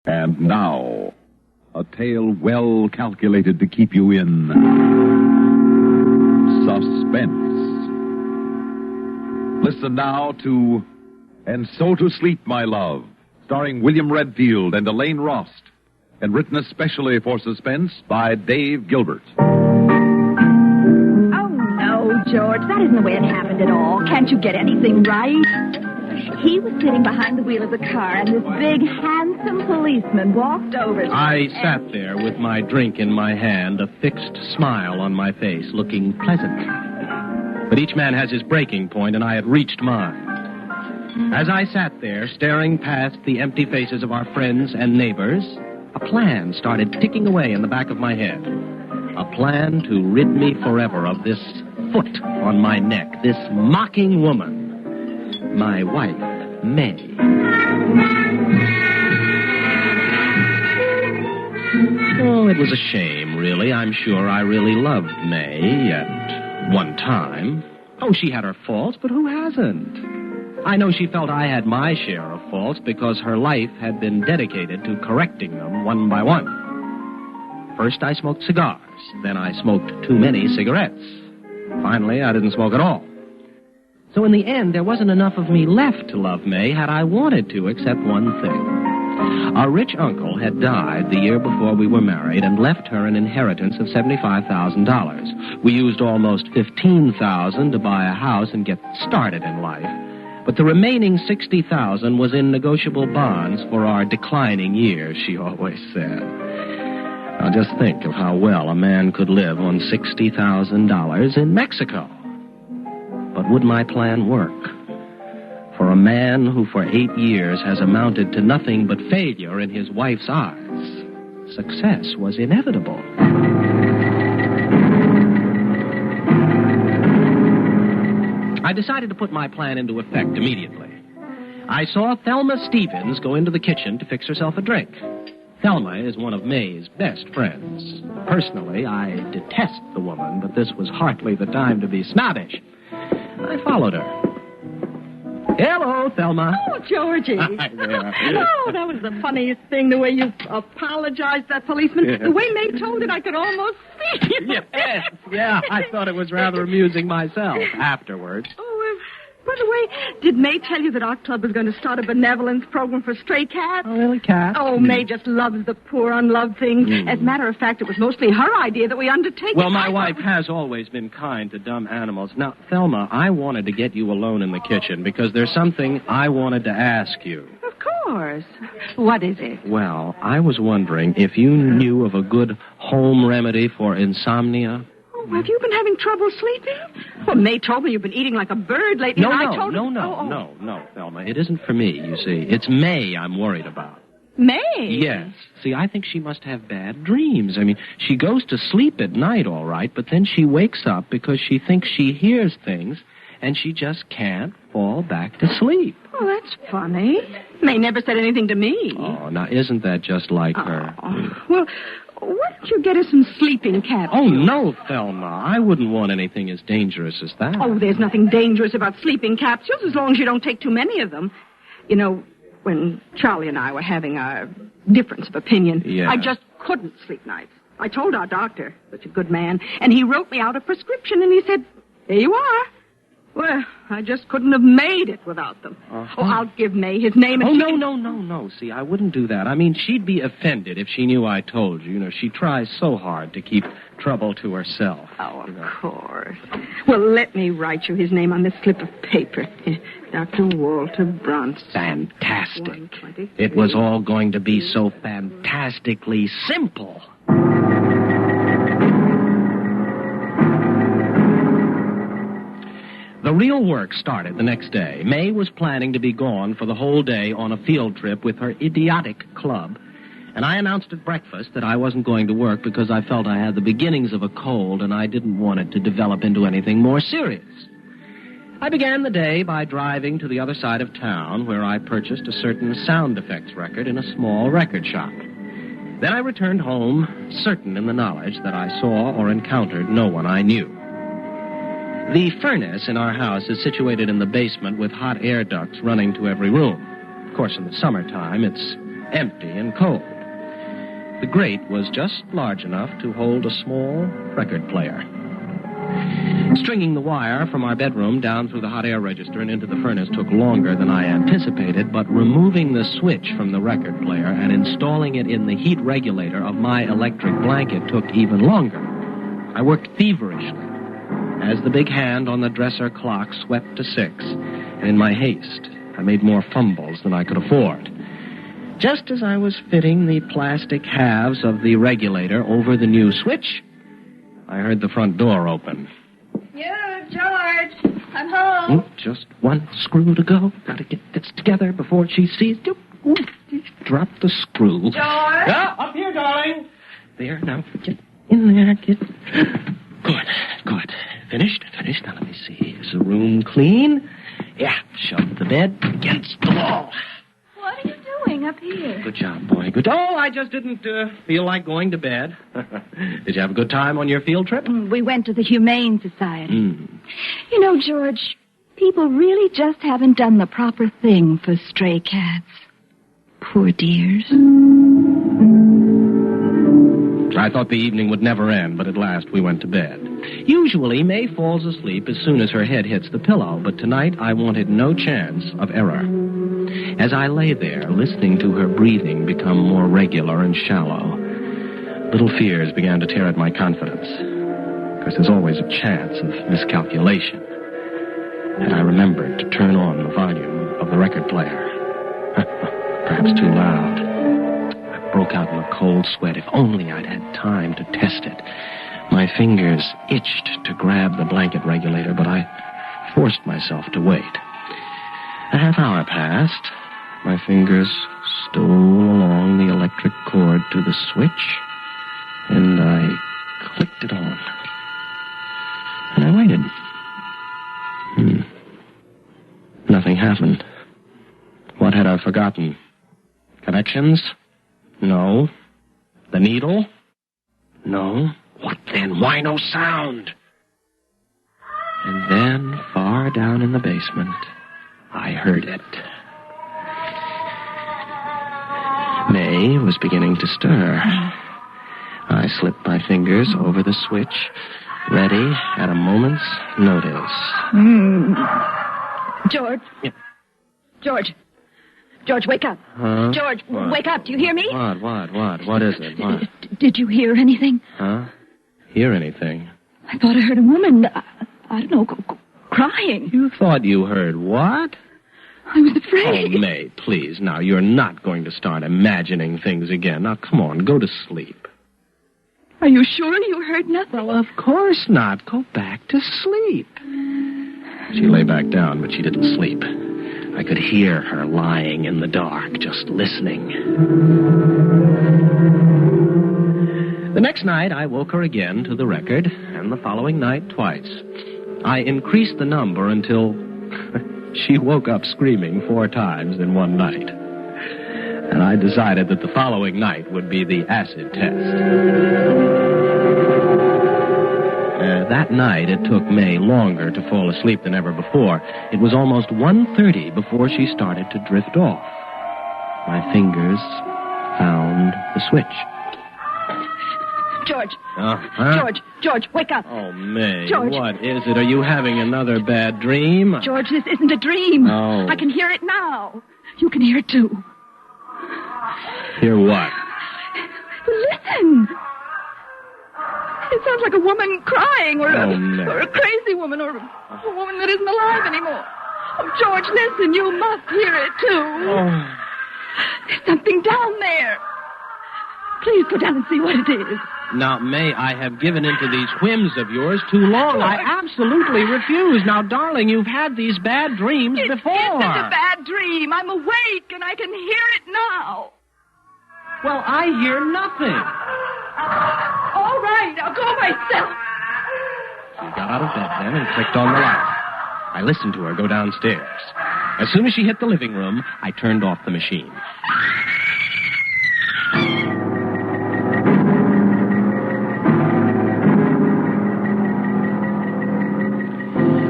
And now, a tale well calculated to keep you in suspense. Listen now to And So to Sleep, My Love, starring William Redfield and Elaine Rost, and written especially for Suspense by Dave Gilbert. Oh, no, George, that isn't the way it happened at all. Can't you get anything right? He was sitting behind the wheel of the car, and this big, handsome policeman walked over to him. I sat there with my drink in my hand, a fixed smile on my face, looking pleasant. But each man has his breaking point, and I had reached mine. As I sat there, staring past the empty faces of our friends and neighbors, a plan started ticking away in the back of my head. A plan to rid me forever of this foot on my neck, this mocking woman. My wife, May. Oh, it was a shame, really. I'm sure I really loved May at one time. Oh, she had her faults, but who hasn't? I know she felt I had my share of faults because her life had been dedicated to correcting them one by one. First, I smoked cigars. Then I smoked too many cigarettes. Finally, I didn't smoke at all. So in the end, there wasn't enough of me left to love May had I wanted to, except one thing. Our rich uncle had died the year before we were married and left her an inheritance of $75,000. We used almost $15,000 to buy a house and get started in life. But the remaining $60,000 was in negotiable bonds for our declining years, she always said. Now just think of how well a man could live on $60,000 in Mexico. But would my plan work? For a man who for 8 years has amounted to nothing but failure in his wife's eyes, success was inevitable. I decided to put my plan into effect immediately. I saw Thelma Stevens go into the kitchen to fix herself a drink. Thelma is one of May's best friends. Personally, I detest the woman, but this was hardly the time to be snobbish. I followed her. Hello, Thelma. Oh, Georgie. Hi there. Oh, that was the funniest thing, the way you apologized to that policeman. Yeah. The way May told it, I could almost see you. Yes, yeah, I thought it was rather amusing myself afterwards. Oh, by the way, did May tell you that our club was going to start a benevolence program for stray cats? Oh, really, Cat? Oh, May just loves the poor, unloved things. As a matter of fact, it was mostly her idea that we undertake. Well, my wife has always been kind to dumb animals. Now, Thelma, I wanted to get you alone in the kitchen because there's something I wanted to ask you. Of course. What is it? Well, I was wondering if you knew of a good home remedy for insomnia. Oh, have you been having trouble sleeping? Well, May told me you've been eating like a bird lately. No, and I told her... No, Thelma. It isn't for me, you see. It's May I'm worried about. May? Yes. See, I think she must have bad dreams. I mean, she goes to sleep at night, all right, but then she wakes up because she thinks she hears things, and she just can't fall back to sleep. Oh, that's funny. May never said anything to me. Oh, now, isn't that just like her? Well, why don't you get her some sleeping capsules? Oh, no, Thelma. I wouldn't want anything as dangerous as that. Oh, there's nothing dangerous about sleeping capsules as long as you don't take too many of them. You know, when Charlie and I were having our difference of opinion, Yeah. I just couldn't sleep nights. I told our doctor, such a good man, and he wrote me out a prescription, and he said, "There you are." Well, I just couldn't have made it without them. Uh-huh. Oh, I'll give May his name and Oh, she no, can... no. See, I wouldn't do that. I mean, she'd be offended if she knew I told you. You know, she tries so hard to keep trouble to herself. Oh, of course. Well, let me write you his name on this slip of paper. Dr. Walter Bronson. Fantastic. 123. It was all going to be so fantastically simple. The real work started the next day. May was planning to be gone for the whole day on a field trip with her idiotic club, and I announced at breakfast that I wasn't going to work because I felt I had the beginnings of a cold and I didn't want it to develop into anything more serious. I began the day by driving to the other side of town where I purchased a certain sound effects record in a small record shop. Then I returned home, certain in the knowledge that I saw or encountered no one I knew. The furnace in our house is situated in the basement with hot air ducts running to every room. Of course, in the summertime, it's empty and cold. The grate was just large enough to hold a small record player. Stringing the wire from our bedroom down through the hot air register and into the furnace took longer than I anticipated, but removing the switch from the record player and installing it in the heat regulator of my electric blanket took even longer. I worked feverishly as the big hand on the dresser clock swept to 6, and in my haste, I made more fumbles than I could afford. Just as I was fitting the plastic halves of the regulator over the new switch, I heard the front door open. George, I'm home. Just one screw to go. Gotta get this together before she sees. Drop the screw. George? Yeah, up here, darling. There, now, get in there. Get... Good. Finished. Now, let me see. Is the room clean? Yeah, shove the bed against the wall. What are you doing up here? Good job, boy. Good. Oh, I just didn't feel like going to bed. Did you have a good time on your field trip? We went to the Humane Society. Mm. You know, George, people really just haven't done the proper thing for stray cats. Poor dears. I thought the evening would never end, but at last we went to bed. Usually, May falls asleep as soon as her head hits the pillow, but tonight I wanted no chance of error. As I lay there, listening to her breathing become more regular and shallow, little fears began to tear at my confidence, because there's always a chance of miscalculation. And I remembered to turn on the volume of the record player. Perhaps too loud. I broke out in a cold sweat. If only I'd had time to test it. My fingers itched to grab the blanket regulator, but I forced myself to wait. A half hour passed. My fingers stole along the electric cord to the switch, and I clicked it on. And I waited. Nothing happened. What had I forgotten? Connections? No. The needle? No. What then? Why no sound? And then, far down in the basement, I heard it. May was beginning to stir. I slipped my fingers over the switch, ready at a moment's notice. George? Yeah. George, wake up. Huh? George, What? wake up. Do you hear me? What is it? What? Did you hear anything? Huh? Hear anything? I thought I heard a woman, I don't know, crying. You thought you heard what? I was Oh, afraid. May, please. Now, you're not going to start imagining things again. Now, come on, go to sleep. Are you sure you heard nothing? Well, of course not. Go back to sleep. She lay back down, but she didn't sleep. I could hear her lying in the dark, just listening. The next night, I woke her again to the record, and the following night twice. I increased the number until she woke up screaming 4 times in one night. And I decided that the following night would be the acid test. That night, it took May longer to fall asleep than ever before. It was almost 1:30 before she started to drift off. My fingers found the switch. George. Huh? George, wake up. Oh, May, George. what is it? Are you having another bad dream? George, this isn't a dream. Oh. I can hear it now. You can hear it, too. Hear what? Listen. It sounds like a woman crying, or no. or a crazy woman, or a woman that isn't alive anymore. Oh, George, listen, you must hear it, too. Oh. There's something down there. Please go down and see what it is. Now, May, I have given into these whims of yours too long. I absolutely refuse. Now, darling, you've had these bad dreams before. It isn't a bad dream. I'm awake, and I can hear it now. Well, I hear nothing. All right, I'll go myself. She got out of bed then and clicked on the light. I listened to her go downstairs. As soon as she hit the living room, I turned off the machine.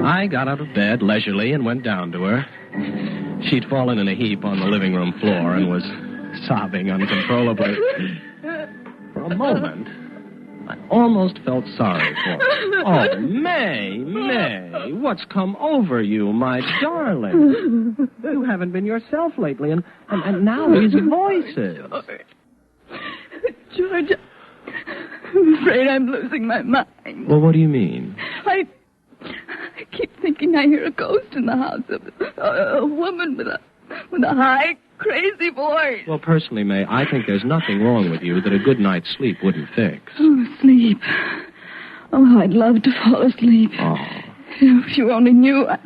I got out of bed leisurely and went down to her. She'd fallen in a heap on the living room floor and was sobbing uncontrollably. For a moment, I almost felt sorry for her. Oh, May, what's come over you, my darling? You haven't been yourself lately, and now these voices. George, I'm afraid I'm losing my mind. Well, what do you mean? I keep thinking I hear a ghost in the house of a woman with a high, crazy voice. Well, personally, May, I think there's nothing wrong with you that a good night's sleep wouldn't fix. Oh, sleep. Oh, how I'd love to fall asleep. Oh. If you only knew, I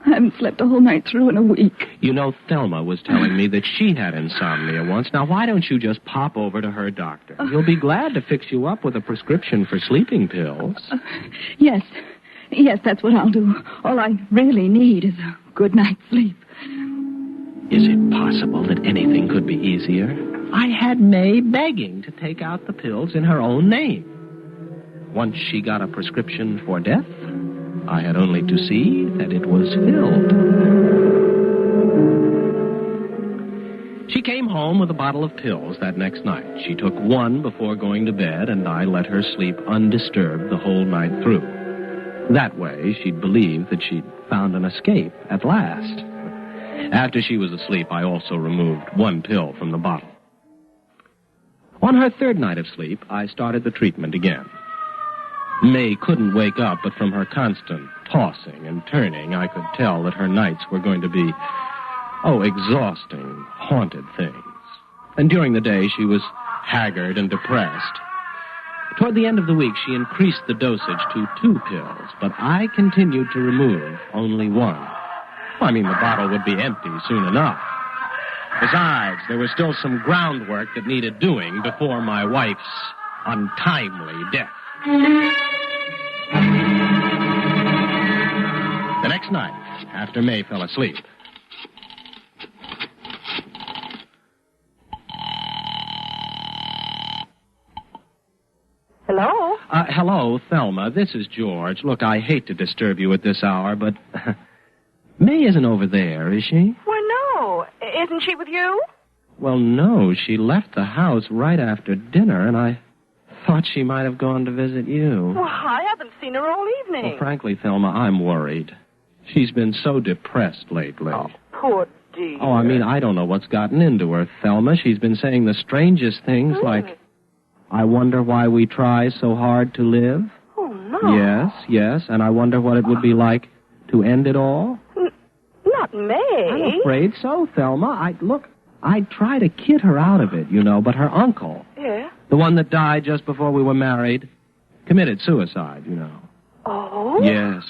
haven't slept a whole night through in a week. You know, Thelma was telling me that she had insomnia once. Now, why don't you just pop over to her doctor? He'll be glad to fix you up with a prescription for sleeping pills. Yes, that's what I'll do. All I really need is a good night's sleep. Is it possible that anything could be easier? I had May begging to take out the pills in her own name. Once she got a prescription for death, I had only to see that it was filled. She came home with a bottle of pills that next night. She took one before going to bed, and I let her sleep undisturbed the whole night through. That way, she'd believe that she'd found an escape at last. After she was asleep, I also removed one pill from the bottle. On her third night of sleep, I started the treatment again. May couldn't wake up, but from her constant tossing and turning, I could tell that her nights were going to be, exhausting, haunted things. And during the day, she was haggard and depressed. Toward the end of the week, she increased the dosage to 2 pills, but I continued to remove only one. I mean, the bottle would be empty soon enough. Besides, there was still some groundwork that needed doing before my wife's untimely death. The next night, after May fell asleep. Hello? Hello, Thelma. This is George. Look, I hate to disturb you at this hour, but May isn't over there, is she? Well, no. Isn't she with you? Well, no. She left the house right after dinner, and I thought she might have gone to visit you. Well, I haven't seen her all evening. Well, frankly, Thelma, I'm worried. She's been so depressed lately. Oh, poor dear. Oh, I mean, I don't know what's gotten into her, Thelma. She's been saying the strangest things like, I wonder why we try so hard to live. Oh, no. Yes, and I wonder what it would be like to end it all. Not May. I'm afraid so, Thelma. I'd try to kid her out of it, but her uncle, the one that died just before we were married, committed suicide, Oh? Yes.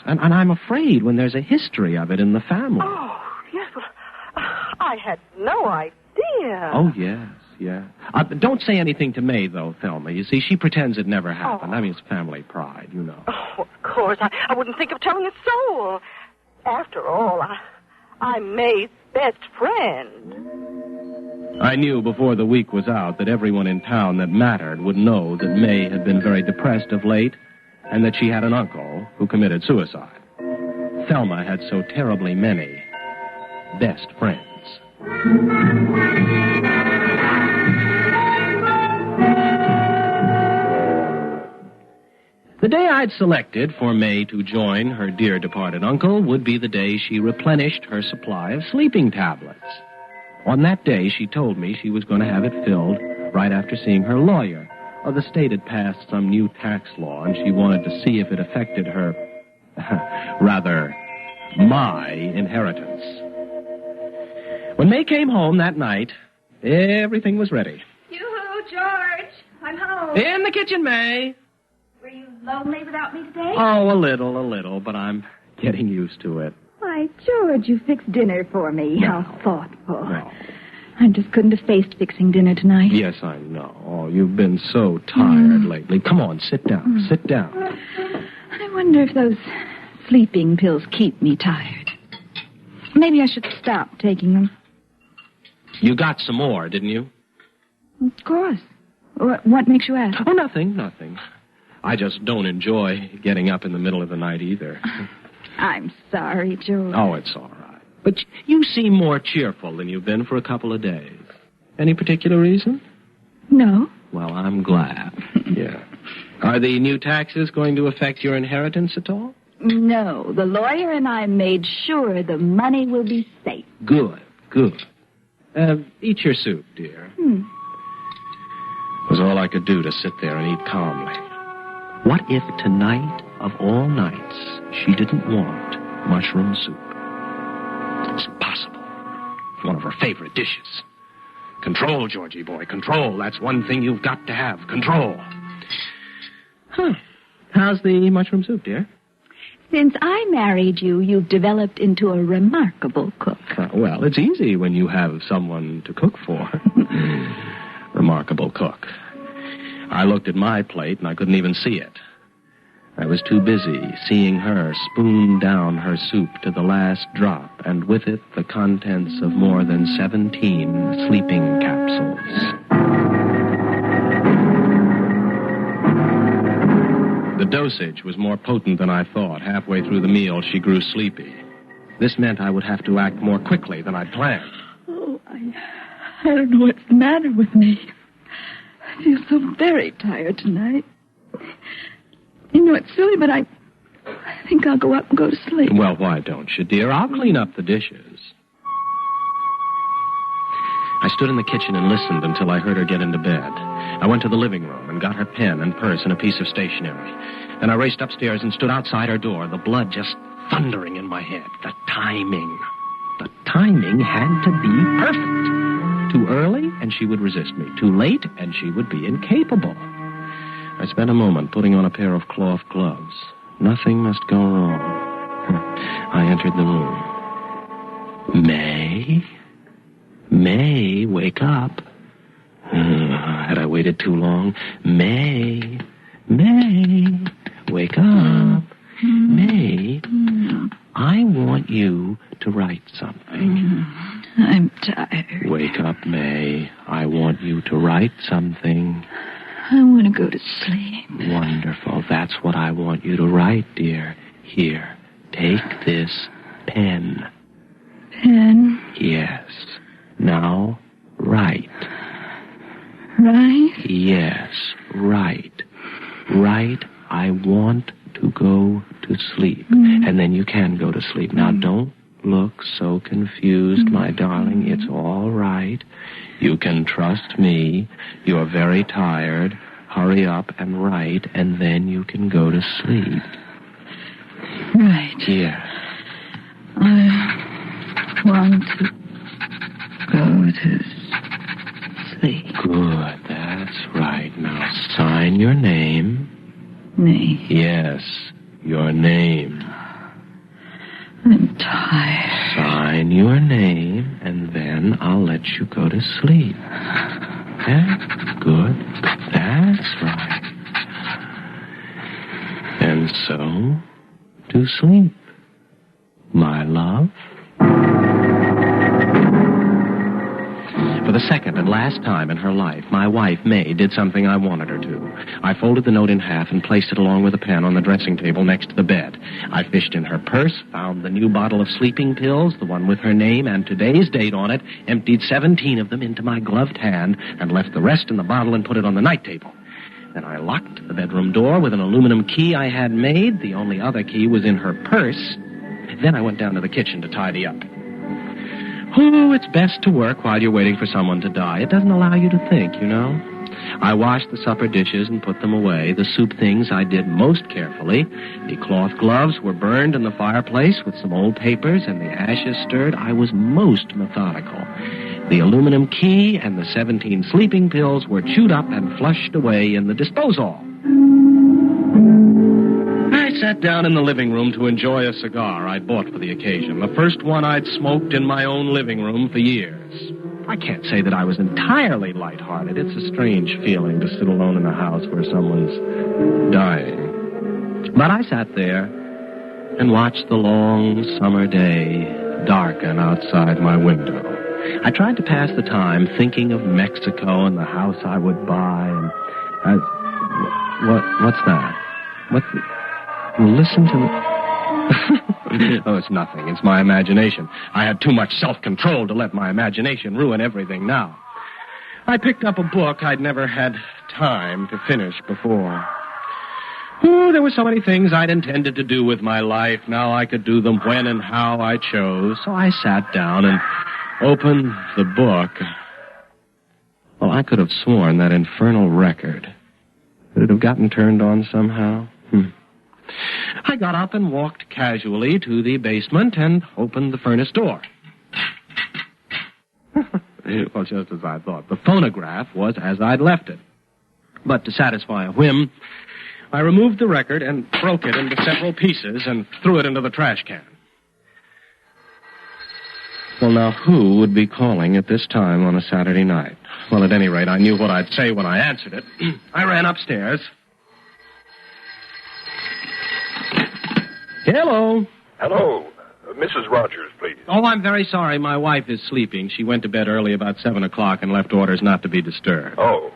And I'm afraid when there's a history of it in the family. Oh, yes. Well, I had no idea. Oh, yes. Don't say anything to May, though, Thelma. You see, she pretends it never happened. I mean, it's family pride, Oh, of course. I wouldn't think of telling a soul. After all, I'm May's best friend. I knew before the week was out that everyone in town that mattered would know that May had been very depressed of late and that she had an uncle who committed suicide. Thelma had so terribly many best friends. The day I'd selected for May to join her dear departed uncle would be the day she replenished her supply of sleeping tablets. On that day, she told me she was going to have it filled right after seeing her lawyer. The state had passed some new tax law, and she wanted to see if it affected her, my inheritance. When May came home that night, everything was ready. Yoo-hoo, George. I'm home. In the kitchen, May. Were you lonely without me today? Oh, a little, but I'm getting used to it. Why, George, you fixed dinner for me. No. How thoughtful. No. I just couldn't have faced fixing dinner tonight. Yes, I know. Oh, you've been so tired lately. Come on, sit down. Sit down. I wonder if those sleeping pills keep me tired. Maybe I should stop taking them. You got some more, didn't you? Of course. What makes you ask? Oh, nothing. I just don't enjoy getting up in the middle of the night either. I'm sorry, George. Oh, it's all right. But you seem more cheerful than you've been for a couple of days. Any particular reason? No. Well, I'm glad. Yeah. Are the new taxes going to affect your inheritance at all? No. The lawyer and I made sure the money will be safe. Good. Eat your soup, dear. It was all I could do to sit there and eat calmly. What if tonight, of all nights, she didn't want mushroom soup? It's impossible. It's one of her favorite dishes. Control, Georgie boy, control. That's one thing you've got to have, control. Huh. How's the mushroom soup, dear? Since I married you, you've developed into a remarkable cook. Well, it's easy when you have someone to cook for. Remarkable cook. I looked at my plate and I couldn't even see it. I was too busy seeing her spoon down her soup to the last drop, and with it the contents of more than 17 sleeping capsules. The dosage was more potent than I thought. Halfway through the meal, she grew sleepy. This meant I would have to act more quickly than I'd planned. Oh, I don't know what's the matter with me. I feel so very tired tonight. You know, it's silly, but I think I'll go up and go to sleep. Well, why don't you, dear? I'll clean up the dishes. I stood in the kitchen and listened until I heard her get into bed. I went to the living room and got her pen and purse and a piece of stationery. Then I raced upstairs and stood outside her door, the blood just thundering in my head. The timing had to be perfect. Too early, and she would resist me. Too late, and she would be incapable. I spent a moment putting on a pair of cloth gloves. Nothing must go wrong. I entered the room. May, wake up. Had I waited too long? May, wake up. May, I want you to write something. I'm tired. Wake up, May. I want you to write something. I want to go to sleep. Wonderful. That's what I want you to write, dear. Here, take this pen. Pen? Yes. Now, write. Right? Yes, write. Write, I want to go to sleep. And then you can go to sleep. Now, don't look so confused, my darling. It's all right. You can trust me. You're very tired. Hurry up and write, and then you can go to sleep. Right. Yeah. I want to go to sleep. Good, that's right. Now, sign your name. Me. Yes, your name. I'm tired. Sign your name, and then I'll let you go to sleep. Yeah, good. That's right. And so, to sleep, my love. For the second and last time in her life, my wife, May, did something I wanted her to. I folded the note in half and placed it along with a pen on the dressing table next to the bed. I fished in her purse, found the new bottle of sleeping pills, the one with her name and today's date on it, emptied 17 of them into my gloved hand, and left the rest in the bottle and put it on the night table. Then I locked the bedroom door with an aluminum key I had made. The only other key was in her purse. Then I went down to the kitchen to tidy up. Oh, it's best to work while you're waiting for someone to die. It doesn't allow you to think, you know. I washed the supper dishes and put them away. The soup things I did most carefully. The cloth gloves were burned in the fireplace with some old papers, and the ashes stirred. I was most methodical. The aluminum key and the 17 sleeping pills were chewed up and flushed away in the disposal. I sat down in the living room to enjoy a cigar I'd bought for the occasion, the first one I'd smoked in my own living room for years. I can't say that I was entirely lighthearted. It's a strange feeling to sit alone in a house where someone's dying. But I sat there and watched the long summer day darken outside my window. I tried to pass the time thinking of Mexico and the house I would buy. And what's that? Listen to it. Oh, it's nothing. It's my imagination. I had too much self-control to let my imagination ruin everything now. I picked up a book I'd never had time to finish before. Oh, there were so many things I'd intended to do with my life. Now I could do them when and how I chose. So I sat down and opened the book. Well, I could have sworn that infernal record. Could it have gotten turned on somehow? I got up and walked casually to the basement and opened the furnace door. Well, just as I thought. The phonograph was as I'd left it. But to satisfy a whim, I removed the record and broke it into several pieces and threw it into the trash can. Well, now, who would be calling at this time on a Saturday night? Well, at any rate, I knew what I'd say when I answered it. I ran upstairs. Hello. Hello. Mrs. Rogers, please. Oh, I'm very sorry. My wife is sleeping. She went to bed early about 7 o'clock and left orders not to be disturbed. Oh.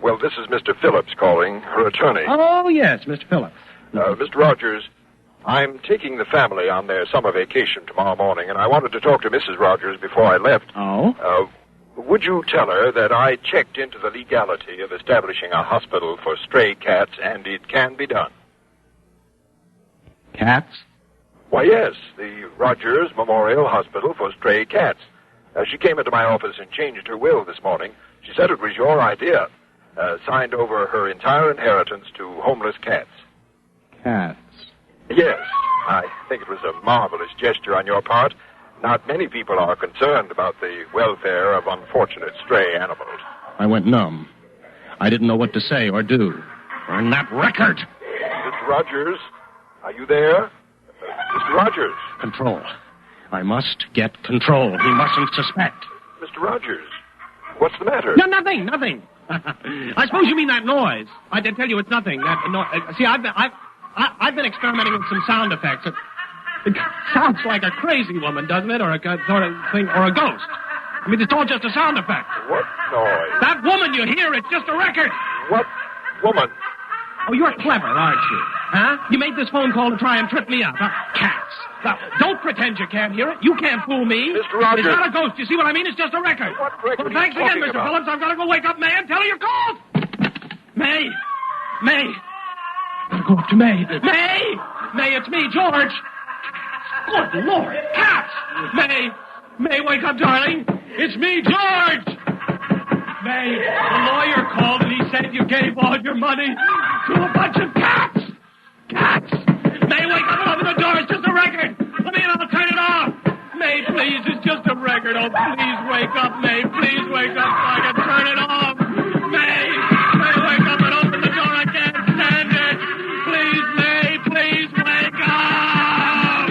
Well, this is Mr. Phillips calling, her attorney. Oh, yes, Mr. Phillips. Mr. Rogers, I'm taking the family on their summer vacation tomorrow morning, and I wanted to talk to Mrs. Rogers before I left. Oh? Would you tell her that I checked into the legality of establishing a hospital for stray cats, and it can be done? Cats? Why, yes, the Rogers Memorial Hospital for Stray Cats. She came into my office and changed her will this morning. She said it was your idea. Signed over her entire inheritance to homeless cats. Cats? Yes, I think it was a marvelous gesture on your part. Not many people are concerned about the welfare of unfortunate stray animals. I went numb. I didn't know what to say or do. Burn that record! Mr. Rogers, are you there? Mr. Rogers. Control. I must get control. He mustn't suspect. Mr. Rogers, what's the matter? No, nothing. I suppose you mean that noise. I did tell you it's nothing. See, I've been experimenting with some sound effects. It sounds like a crazy woman, doesn't it? Or a sort of thing, or a ghost. I mean, it's all just a sound effect. What noise? That woman you hear, it's just a record. What woman? Oh, you're clever, aren't you? Huh? You made this phone call to try and trip me up. Cats. Now, don't pretend you can't hear it. You can't fool me. Mr. Rogers. It's not a ghost. You see what I mean? It's just a record. What record Well, thanks are you again, talking Mr. about? Phillips. I've got to go wake up May and tell her you called. May. Gotta go up to May. May, it's me, George. Good Lord, cats. May, wake up, darling. It's me, George. May, the lawyer called and he said you gave all your money to a bunch of cats. Cats. May, wake up and open the door. It's just a record. Let me in, I'll turn it off. May, please, it's just a record. Oh, please wake up, May. Please wake up so I can turn it off. May, wake up and open the door. I can't stand it. Please, May, please wake up.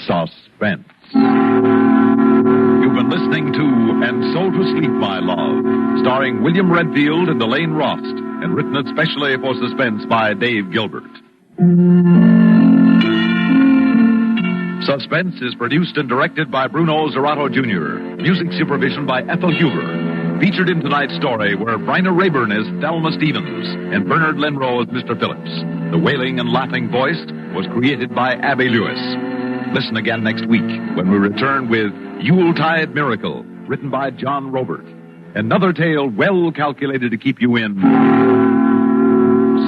Suspense. You've been listening to And So to Sleep, My Love, starring William Redfield and Elaine Rost, and written especially for Suspense by Dave Gilbert. Suspense is produced and directed by Bruno Zerato Jr., music supervision by Ethel Huber. Featured in tonight's story were Bryna Rayburn as Thelma Stevens and Bernard Lenrow as Mr. Phillips. The wailing and laughing voice was created by Abby Lewis. Listen again next week when we return with Yuletide Miracle, written by John Robert. Another tale well calculated to keep you in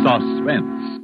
suspense.